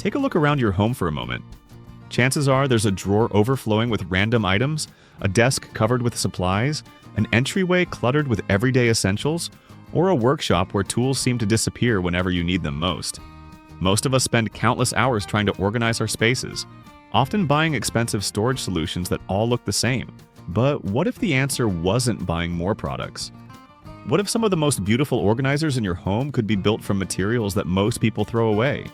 Take a look around your home for a moment. Chances are there's a drawer overflowing with random items, a desk covered with supplies, an entryway cluttered with everyday essentials, or a workshop where tools seem to disappear whenever you need them most. Most of us spend countless hours trying to organize our spaces, often buying expensive storage solutions that all look the same. But what if the answer wasn't buying more products? What if some of the most beautiful organizers in your home could be built from materials that most people throw away?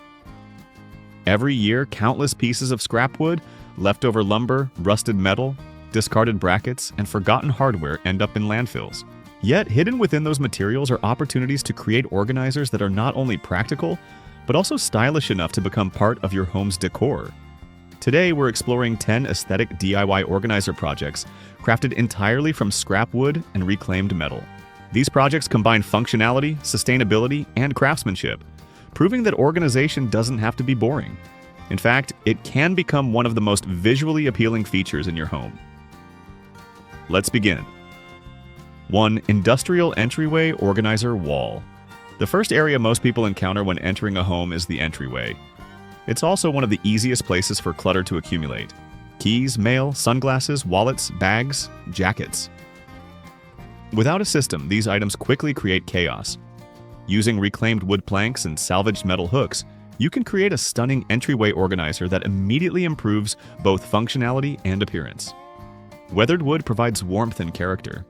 Every year, countless pieces of scrap wood, leftover lumber, rusted metal, discarded brackets, and forgotten hardware end up in landfills. Yet, hidden within those materials are opportunities to create organizers that are not only practical, but also stylish enough to become part of your home's decor. Today, we're exploring 10 aesthetic DIY organizer projects crafted entirely from scrap wood and reclaimed metal. These projects combine functionality, sustainability, and craftsmanship, proving that organization doesn't have to be boring. In fact, it can become one of the most visually appealing features in your home. Let's begin. 1. Industrial Entryway Organizer Wall. The first area most people encounter when entering a home is the entryway. It's also one of the easiest places for clutter to accumulate. Keys, mail, sunglasses, wallets, bags, jackets. Without a system, these items quickly create chaos. Using reclaimed wood planks and salvaged metal hooks, you can create a stunning entryway organizer that immediately improves both functionality and appearance. Weathered wood provides warmth and character.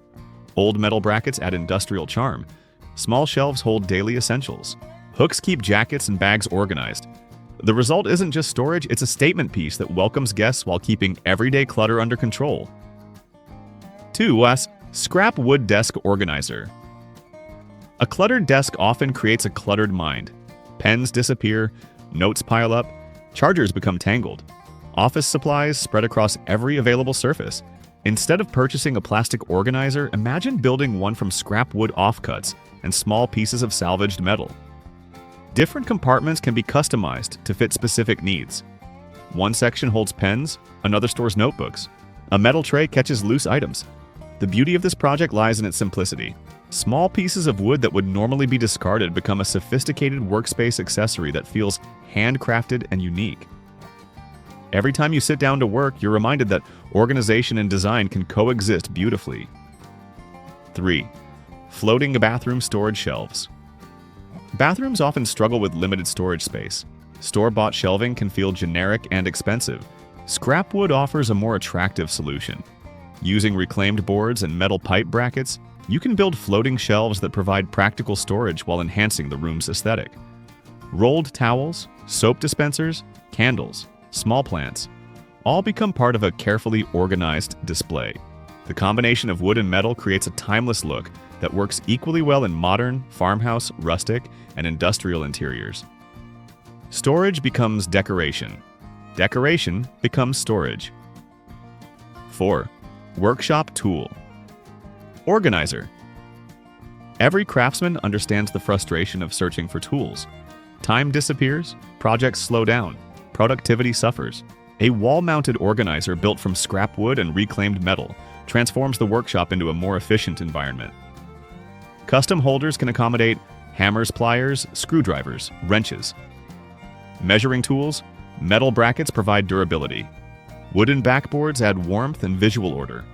Old metal brackets add industrial charm. Small shelves hold daily essentials. Hooks keep jackets and bags organized. The result isn't just storage, it's a statement piece that welcomes guests while keeping everyday clutter under control. 2. Scrap Wood Desk Organizer. A cluttered desk often creates a cluttered mind. Pens disappear, notes pile up, chargers become tangled. Office supplies spread across every available surface. Instead of purchasing a plastic organizer, imagine building one from scrap wood offcuts and small pieces of salvaged metal. Different compartments can be customized to fit specific needs. One section holds pens, another stores notebooks. A metal tray catches loose items. The beauty of this project lies in its simplicity. Small pieces of wood that would normally be discarded become a sophisticated workspace accessory that feels handcrafted and unique. Every time you sit down to work, you're reminded that organization and design can coexist beautifully. 3. Floating bathroom storage shelves. Bathrooms often struggle with limited storage space. Store-bought shelving can feel generic and expensive. Scrap wood offers a more attractive solution. Using reclaimed boards and metal pipe brackets, you can build floating shelves that provide practical storage while enhancing the room's aesthetic. Rolled towels, soap dispensers, candles, small plants, all become part of a carefully organized display. The combination of wood and metal creates a timeless look that works equally well in modern, farmhouse, rustic, and industrial interiors. Storage becomes decoration. Decoration becomes storage. 4. Workshop Tool. Organizer. Every craftsman understands the frustration of searching for tools. Time disappears, projects slow down, productivity suffers. A wall-mounted organizer built from scrap wood and reclaimed metal transforms the workshop into a more efficient environment. Custom holders can accommodate hammers, pliers, screwdrivers, wrenches. Measuring tools, metal brackets provide durability. Wooden backboards add warmth and visual order.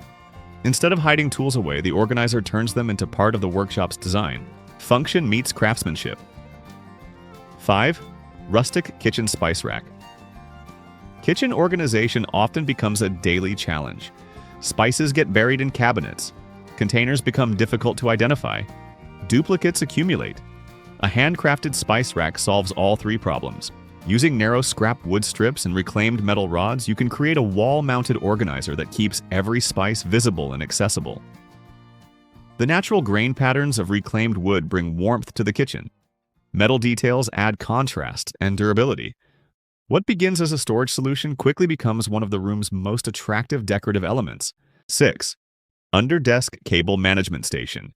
Instead of hiding tools away, the organizer turns them into part of the workshop's design. Function meets craftsmanship. 5. Rustic Kitchen Spice Rack. Kitchen organization often becomes a daily challenge. Spices get buried in cabinets. Containers become difficult to identify. Duplicates accumulate. A handcrafted spice rack solves all three problems. Using narrow scrap wood strips and reclaimed metal rods, you can create a wall-mounted organizer that keeps every spice visible and accessible. The natural grain patterns of reclaimed wood bring warmth to the kitchen. Metal details add contrast and durability. What begins as a storage solution quickly becomes one of the room's most attractive decorative elements. 6. Under-desk cable management station.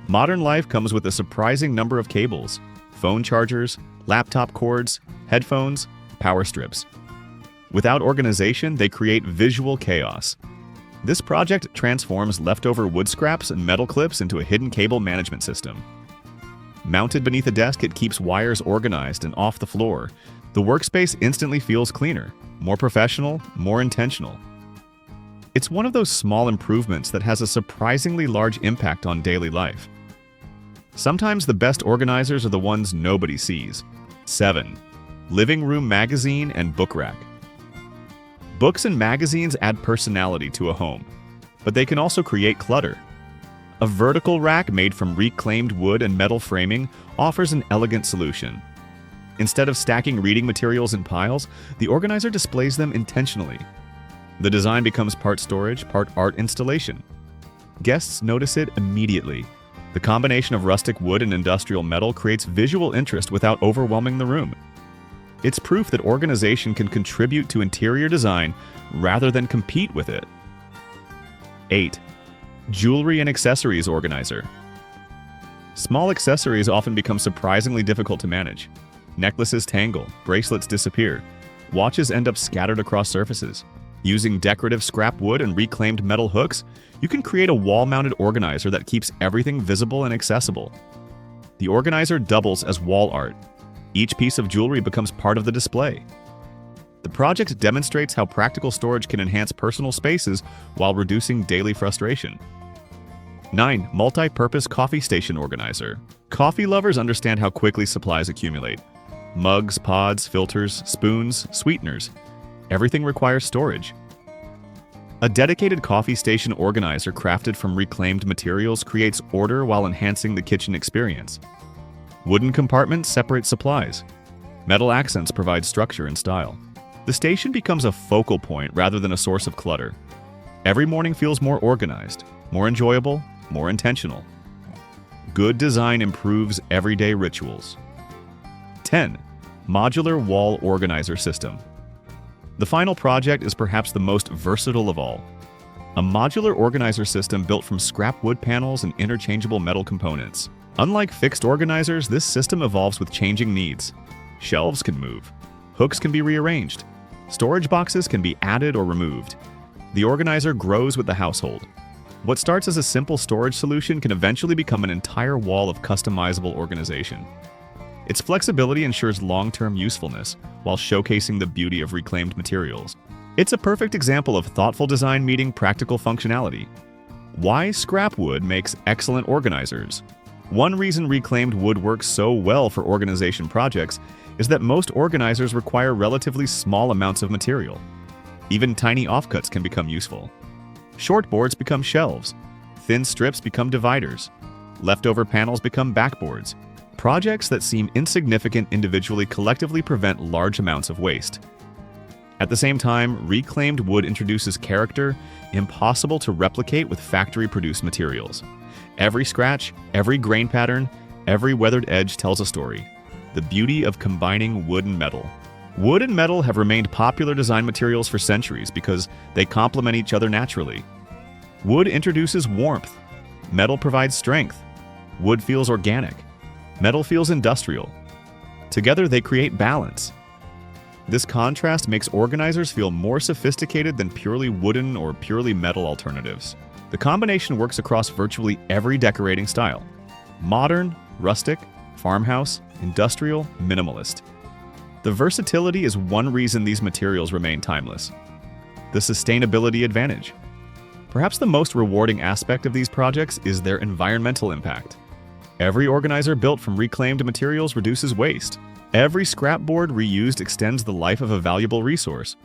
Modern life comes with a surprising number of cables: phone chargers, laptop cords, headphones, power strips. Without organization, they create visual chaos. This project transforms leftover wood scraps and metal clips into a hidden cable management system. Mounted beneath a desk, it keeps wires organized and off the floor. The workspace instantly feels cleaner, more professional, more intentional. It's one of those small improvements that has a surprisingly large impact on daily life. Sometimes the best organizers are the ones nobody sees. 7. Living room magazine and book rack. Books and magazines add personality to a home, but they can also create clutter. A vertical rack made from reclaimed wood and metal framing offers an elegant solution. Instead of stacking reading materials in piles, the organizer displays them intentionally. The design becomes part storage, part art installation. Guests notice it immediately. The combination of rustic wood and industrial metal creates visual interest without overwhelming the room. It's proof that organization can contribute to interior design rather than compete with it. 8. Jewelry and accessories organizer. Small accessories often become surprisingly difficult to manage. Necklaces tangle, bracelets disappear, watches end up scattered across surfaces. Using decorative scrap wood and reclaimed metal hooks, you can create a wall-mounted organizer that keeps everything visible and accessible. The organizer doubles as wall art. Each piece of jewelry becomes part of the display. The project demonstrates how practical storage can enhance personal spaces while reducing daily frustration. 9. Multi-purpose coffee station organizer. Coffee lovers understand how quickly supplies accumulate. Mugs, pods, filters, spoons, sweeteners. Everything requires storage. A dedicated coffee station organizer crafted from reclaimed materials creates order while enhancing the kitchen experience. Wooden compartments separate supplies. Metal accents provide structure and style. The station becomes a focal point rather than a source of clutter. Every morning feels more organized, more enjoyable, more intentional. Good design improves everyday rituals. 10. Modular wall organizer system. The final project is perhaps the most versatile of all. A modular organizer system built from scrap wood panels and interchangeable metal components. Unlike fixed organizers, this system evolves with changing needs. Shelves can move. Hooks can be rearranged. Storage boxes can be added or removed. The organizer grows with the household. What starts as a simple storage solution can eventually become an entire wall of customizable organization. Its flexibility ensures long-term usefulness while showcasing the beauty of reclaimed materials. It's a perfect example of thoughtful design meeting practical functionality. Why scrap wood makes excellent organizers. One reason reclaimed wood works so well for organization projects is that most organizers require relatively small amounts of material. Even tiny offcuts can become useful. Short boards become shelves. Thin strips become dividers. Leftover panels become backboards. Projects that seem insignificant individually collectively prevent large amounts of waste. At the same time, reclaimed wood introduces character impossible to replicate with factory-produced materials. Every scratch, every grain pattern, every weathered edge tells a story. The beauty of combining wood and metal. Wood and metal have remained popular design materials for centuries because they complement each other naturally. Wood introduces warmth. Metal provides strength. Wood feels organic. Metal feels industrial. Together they create balance. This contrast makes organizers feel more sophisticated than purely wooden or purely metal alternatives. The combination works across virtually every decorating style. Modern, rustic, farmhouse, industrial, minimalist. The versatility is one reason these materials remain timeless. The sustainability advantage. Perhaps the most rewarding aspect of these projects is their environmental impact. Every organizer built from reclaimed materials reduces waste. Every scrap board reused extends the life of a valuable resource.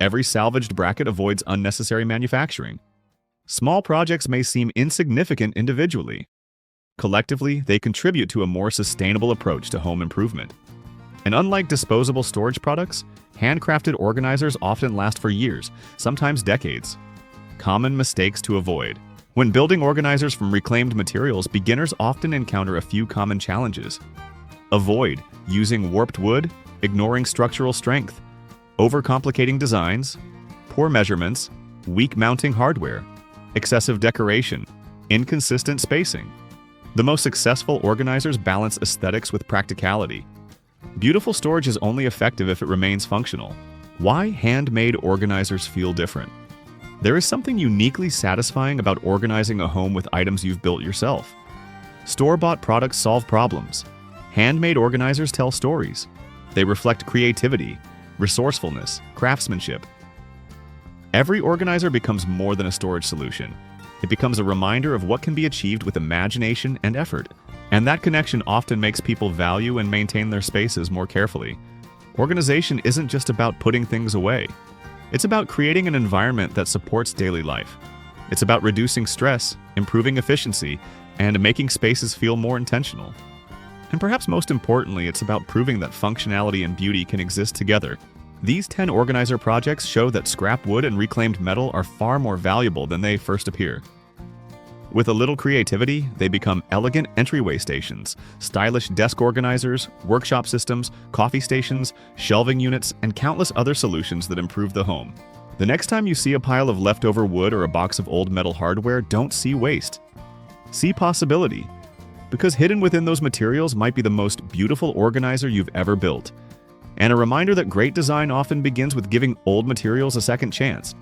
Every salvaged bracket avoids unnecessary manufacturing. Small projects may seem insignificant individually. Collectively, they contribute to a more sustainable approach to home improvement. And unlike disposable storage products, handcrafted organizers often last for years, sometimes decades. Common mistakes to avoid. When building organizers from reclaimed materials, beginners often encounter a few common challenges. Avoid using warped wood, ignoring structural strength, overcomplicating designs, poor measurements, weak mounting hardware, excessive decoration, inconsistent spacing. The most successful organizers balance aesthetics with practicality. Beautiful storage is only effective if it remains functional. Why handmade organizers feel different? There is something uniquely satisfying about organizing a home with items you've built yourself. Store-bought products solve problems. Handmade organizers tell stories. They reflect creativity, resourcefulness, craftsmanship. Every organizer becomes more than a storage solution. It becomes a reminder of what can be achieved with imagination and effort. And that connection often makes people value and maintain their spaces more carefully. Organization isn't just about putting things away. It's about creating an environment that supports daily life. It's about reducing stress, improving efficiency, and making spaces feel more intentional. And perhaps most importantly, it's about proving that functionality and beauty can exist together. These 10 organizer projects show that scrap wood and reclaimed metal are far more valuable than they first appear. With a little creativity, they become elegant entryway stations, stylish desk organizers, workshop systems, coffee stations, shelving units, and countless other solutions that improve the home. The next time you see a pile of leftover wood or a box of old metal hardware, don't see waste. See possibility. Because hidden within those materials might be the most beautiful organizer you've ever built. And a reminder that great design often begins with giving old materials a second chance.